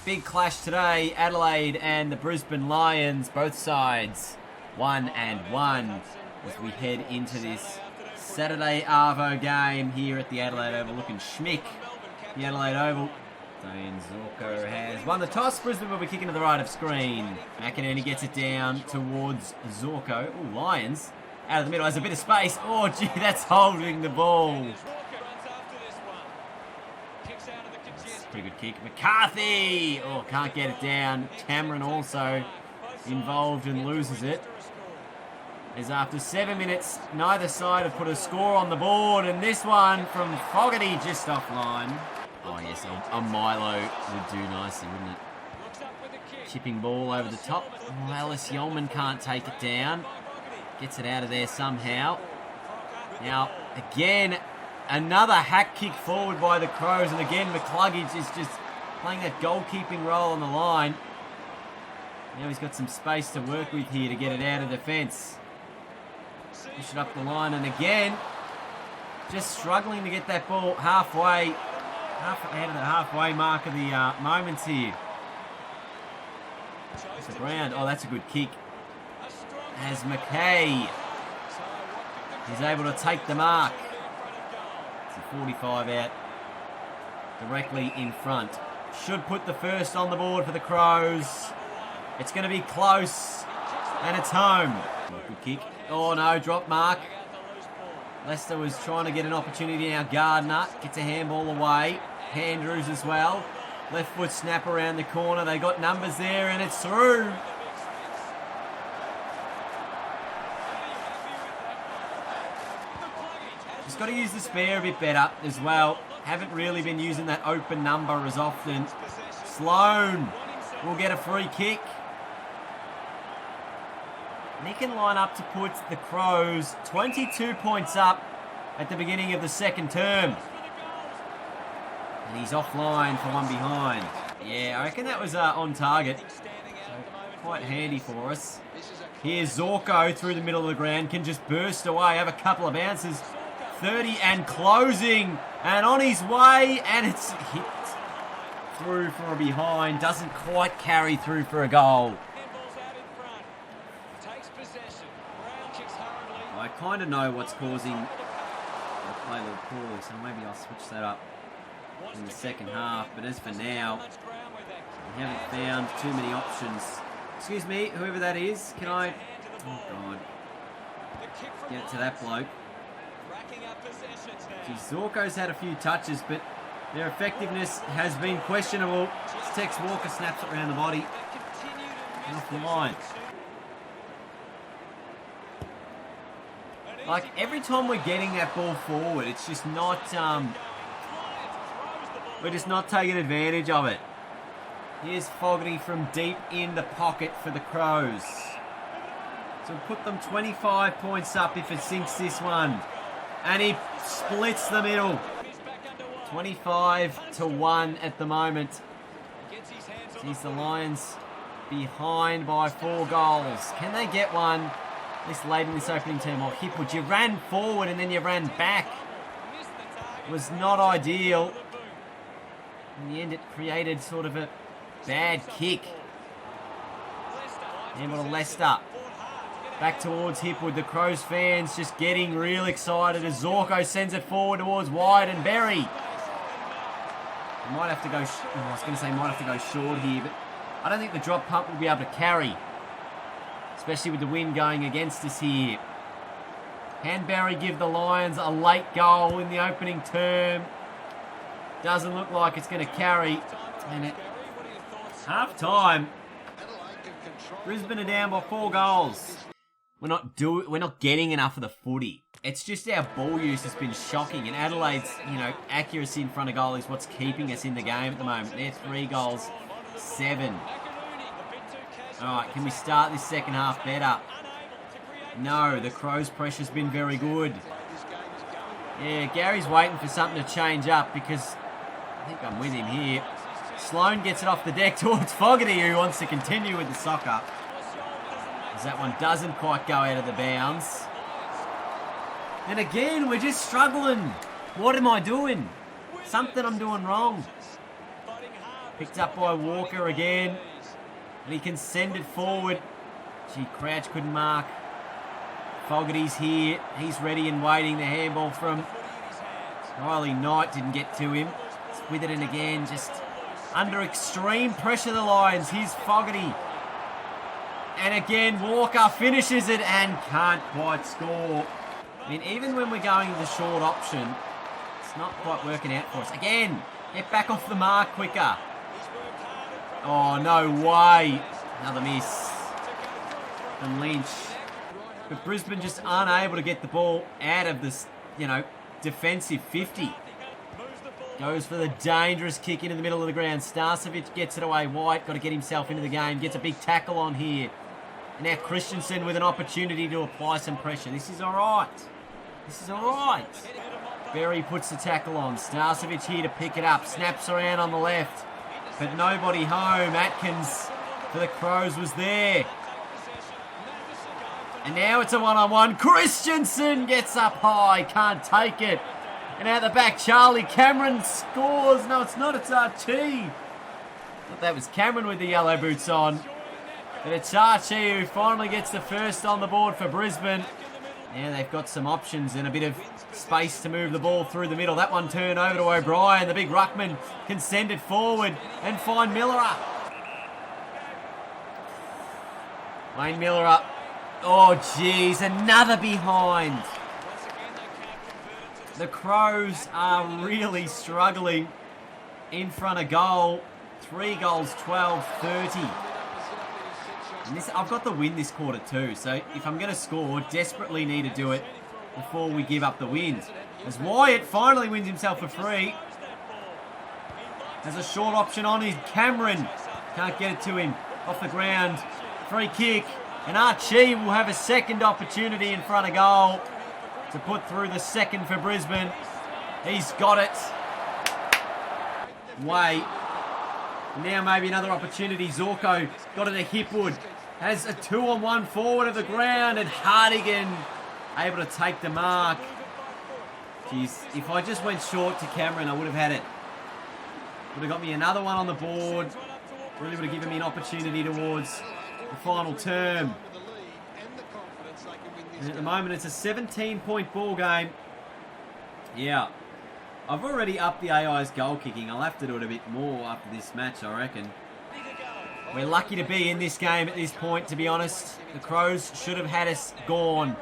Big clash today, Adelaide and the Brisbane Lions, both sides 1-1 as we head into this Saturday Arvo game here at the Adelaide Oval. Looking schmick, the Adelaide Oval. Diane Zorko has won the toss. Brisbane will be kicking to the right of screen. McInerney gets it down towards Zorko. Ooh, Lions out of the middle, has a bit of space. Oh, gee, that's holding the ball. Pretty good kick. McCarthy! Oh, can't get it down. Cameron also involved and loses it. As after 7 minutes, neither side have put a score on the board, and this one from Fogarty just offline. Oh yes, a Milo would do nicely, wouldn't it? Chipping ball over the top. Oh, Alice Yeoman can't take it down. Gets it out of there somehow. Now, again, another hack kick forward by the Crows, and again McCluggage is just playing that goalkeeping role on the line. Now he's got some space to work with here to get it out of defence. Push it up the line, and again, just struggling to get that ball halfway out of the halfway mark of the moments here. It's the ground. Oh, that's a good kick. As McKay is able to take the mark. 45 out directly in front. Should put the first on the board for the Crows. It's going to be close, and it's home. Good kick. Oh no, drop mark. Leicester was trying to get an opportunity now. Gardner gets a handball away. Andrews as well. Left foot snap around the corner. They got numbers there, and it's through. Just got to use the spare a bit better as well. Haven't really been using that open number as often. Sloan will get a free kick. And he can line up to put the Crows 22 points up at the beginning of the second term. And he's offline for one behind. Yeah, I reckon that was on target. So quite handy for us. Here's Zorko through the middle of the ground. Can just burst away, have a couple of bounces. 30 and closing, and on his way, and it's hit through for a behind. Doesn't quite carry through for a goal. I kind of know what's causing the play a little poorly, so maybe I'll switch that up in the second half. But as for now, we haven't found too many options. Excuse me, whoever that is, can I... Oh, God. Get it to that bloke. Zorko's had a few touches, but their effectiveness has been questionable. Tex Walker snaps it around the body and off the line. Like, every time we're getting that ball forward, it's just not, we're just not taking advantage of it. Here's Fogarty from deep in the pocket for the Crows. So put them 25 points up if it sinks this one. And he splits the middle. 25-1 at the moment. Sees the Lions behind by 4 goals. Can they get one? At least late in this opening term. Or Hipwood, you ran forward and then you ran back. Was not ideal. In the end, it created sort of a bad kick. And to Leicester. Back towards Hipwood. The Crows fans just getting real excited as Zorko sends it forward towards Wyatt and Berry. Might have to go... I was going to say might have to go short here, but I don't think the drop pump will be able to carry. Especially with the wind going against us here. Can Berry give the Lions a late goal in the opening term? Doesn't look like it's going to carry. And at half time, Brisbane are down by 4 goals. We're not getting enough of the footy. It's just our ball use has been shocking, and Adelaide's, accuracy in front of goal is what's keeping us in the game at the moment. They're 3 goals, 7. All right, can we start this second half better? No, the Crows' pressure's been very good. Yeah, Gary's waiting for something to change up because I think I'm with him here. Sloan gets it off the deck towards Fogarty, who wants to continue with the soccer. As that one doesn't quite go out of the bounds. And again, we're just struggling. What am I doing? Something I'm doing wrong. Picked up by Walker again. And he can send it forward. Gee, Crouch couldn't mark. Fogarty's here. He's ready and waiting. The handball from Riley Knight didn't get to him. It's Witherden again, just under extreme pressure, the Lions. Here's Fogarty. And again, Walker finishes it and can't quite score. I mean, even when we're going the short option, it's not quite working out for us. Again, get back off the mark quicker. Oh, no way. Another miss from Lynch. But Brisbane just unable to get the ball out of this, defensive 50. Goes for the dangerous kick into the middle of the ground. Starcevic gets it away. White got to get himself into the game. Gets a big tackle on here. And now Christensen with an opportunity to apply some pressure. This is all right. This is all right. Berry puts the tackle on. Starcevic here to pick it up. Snaps around on the left. But nobody home. Atkins for the Crows was there. And now it's a one-on-one. Christensen gets up high. Can't take it. And out the back, Charlie Cameron scores. No, it's not. It's Archie. Thought that was Cameron with the yellow boots on. But it's Archie who finally gets the first on the board for Brisbane. Now they've got some options and a bit of space to move the ball through the middle. That one turned over to O'Brien. The big ruckman can send it forward and find Miller up. Wayne Miller up. Oh, jeez, another behind. The Crows are really struggling in front of goal. 3 goals, 12-30. And I've got the win this quarter too, so if I'm going to score, desperately need to do it before we give up the win. As Wyatt finally wins himself a free. Has a short option on his Cameron. Can't get it to him. Off the ground. Free kick. And Archie will have a second opportunity in front of goal to put through the second for Brisbane. He's got it. Way. Now maybe another opportunity. Zorko got it to Hipwood. Has a 2-on-1 forward of the ground. And Hardigan able to take the mark. Jeez, if I just went short to Cameron, I would have had it. Would have got me another one on the board. Really would have given me an opportunity towards the final term. And at the moment, it's a 17-point ball game. Yeah. I've already upped the AI's goal kicking. I'll have to do it a bit more after this match, I reckon. We're lucky to be in this game at this point, to be honest. The Crows should have had us gone.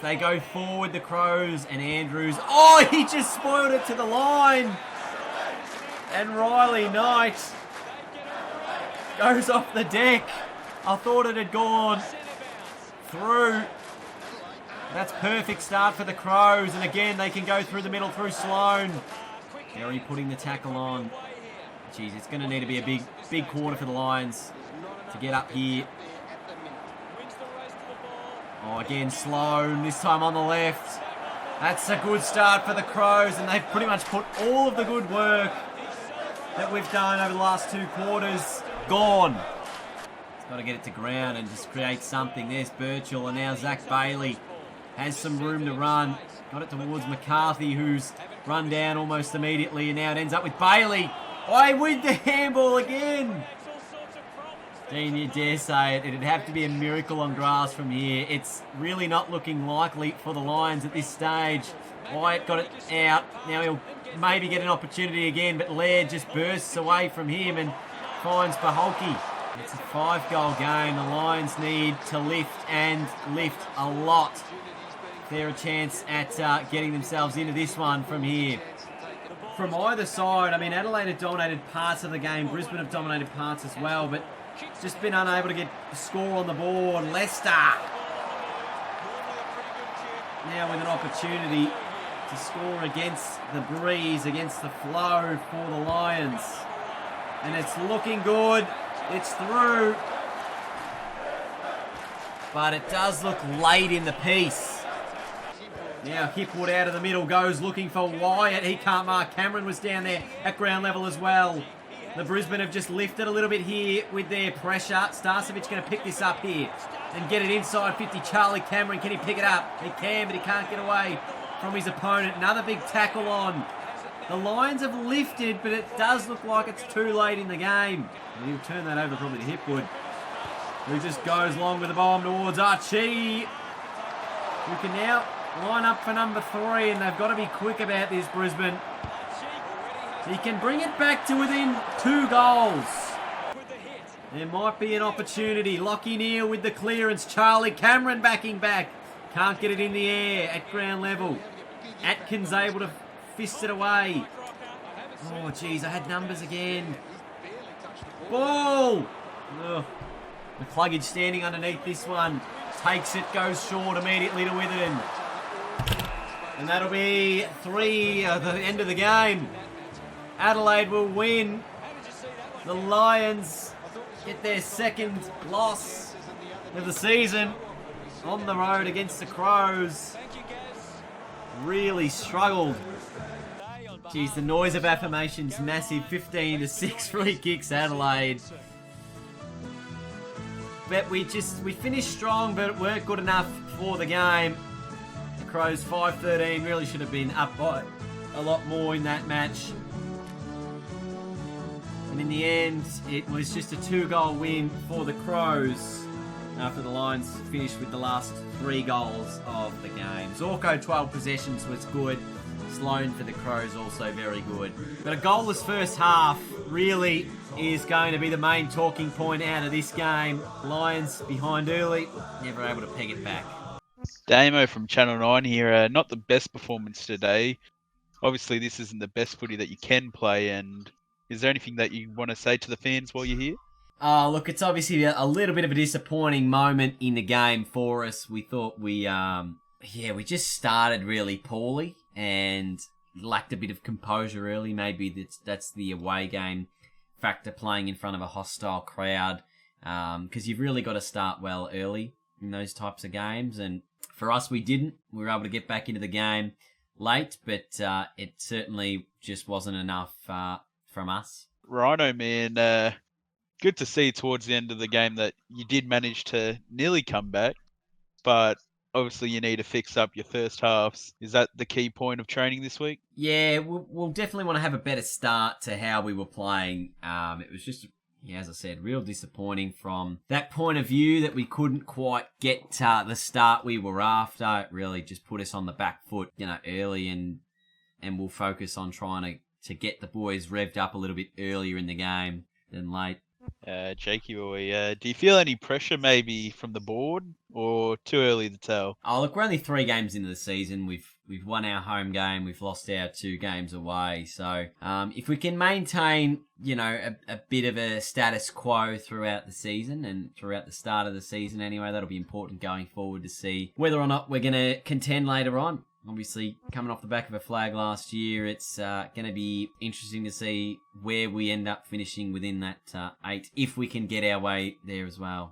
They go forward, the Crows, and Andrews. Oh, he just spoiled it to the line. And Riley Knight goes off the deck. I thought it had gone through. That's perfect start for the Crows. And again, they can go through the middle through Sloan. Berry putting the tackle on. Jeez, it's going to need to be a big quarter for the Lions to get up here. Oh, again, Sloan, this time on the left. That's a good start for the Crows, and they've pretty much put all of the good work that we've done over the last 2 quarters gone. It's got to get it to ground and just create something. There's Birchall, and now Zach Bailey has some room to run. Got it towards McCarthy, who's run down almost immediately, and now it ends up with Bailey. I win the handball again. Dean, you dare say it. It'd have to be a miracle on grass from here. It's really not looking likely for the Lions at this stage. Wyatt got it out. Now he'll maybe get an opportunity again, but Laird just bursts away from him and finds Paholke. It's a 5-goal game. The Lions need to lift and lift a lot. They're a chance at getting themselves into this one from here. From either side, I mean, Adelaide have dominated parts of the game. Brisbane have dominated parts as well, but just been unable to get a score on the board. Leicester now with an opportunity to score against the breeze, against the flow for the Lions. And it's looking good. It's through. But it does look late in the piece. Now Hipwood out of the middle goes looking for Wyatt. He can't mark. Cameron was down there at ground level as well. The Brisbane have just lifted a little bit here with their pressure. Starcevic going to pick this up here and get it inside 50. Charlie Cameron, can he pick it up? He can, but he can't get away from his opponent. Another big tackle on The Lions have lifted, but it does look like it's too late in the game. And he'll turn that over probably to Hipwood, who just goes long with the bomb towards Archie, who can now line up for number 3, and they've got to be quick about this, Brisbane. He can bring it back to within 2 goals. There might be an opportunity. Lockie Neal with the clearance. Charlie Cameron backing back. Can't get it in the air at ground level. Atkins able to fist it away. Oh, geez, I had numbers again. Ball! Ugh. McCluggage standing underneath this one. Takes it, goes short immediately to Witherden. And that'll be 3 at the end of the game. Adelaide will win. The Lions get their second loss of the season on the road against the Crows. Really struggled. Geez, the noise of affirmation's massive. 15-6 free kicks, Adelaide. But we finished strong, but it weren't good enough for the game. The Crows 5-13 really should have been up by a lot more in that match. And in the end, it was just a 2-goal win for the Crows after the Lions finished with the last 3 goals of the game. Zorko 12 possessions was good. Sloan for the Crows also very good. But a goalless first half really is going to be the main talking point out of this game. Lions behind early, never able to peg it back. Damo from Channel 9 here. Not the best performance today. Obviously, this isn't the best footy that you can play, and is there anything that you want to say to the fans while you're here? Look, it's obviously a little bit of a disappointing moment in the game for us. We thought we just started really poorly and lacked a bit of composure early. Maybe that's the away game factor, playing in front of a hostile crowd, because you've really got to start well early in those types of games. And for us, we didn't. We were able to get back into the game late, but it certainly just wasn't enough from us. Rhino, man, good to see towards the end of the game that you did manage to nearly come back, but obviously you need to fix up your first halves. Is that the key point of training this week? Yeah, we'll definitely want to have a better start to how we were playing. It was just, as I said, real disappointing from that point of view that we couldn't quite get the start we were after. It really just put us on the back foot, early, and we'll focus on trying to get the boys revved up a little bit earlier in the game than late. Jakey boy, do you feel any pressure maybe from the board, or too early to tell? Oh, look, we're only 3 games into the season. We've won our home game. We've lost our 2 games away. So if we can maintain, a bit of a status quo throughout the season and throughout the start of the season anyway, that'll be important going forward to see whether or not we're going to contend later on. Obviously, coming off the back of a flag last year, it's going to be interesting to see where we end up finishing within that 8, if we can get our way there as well.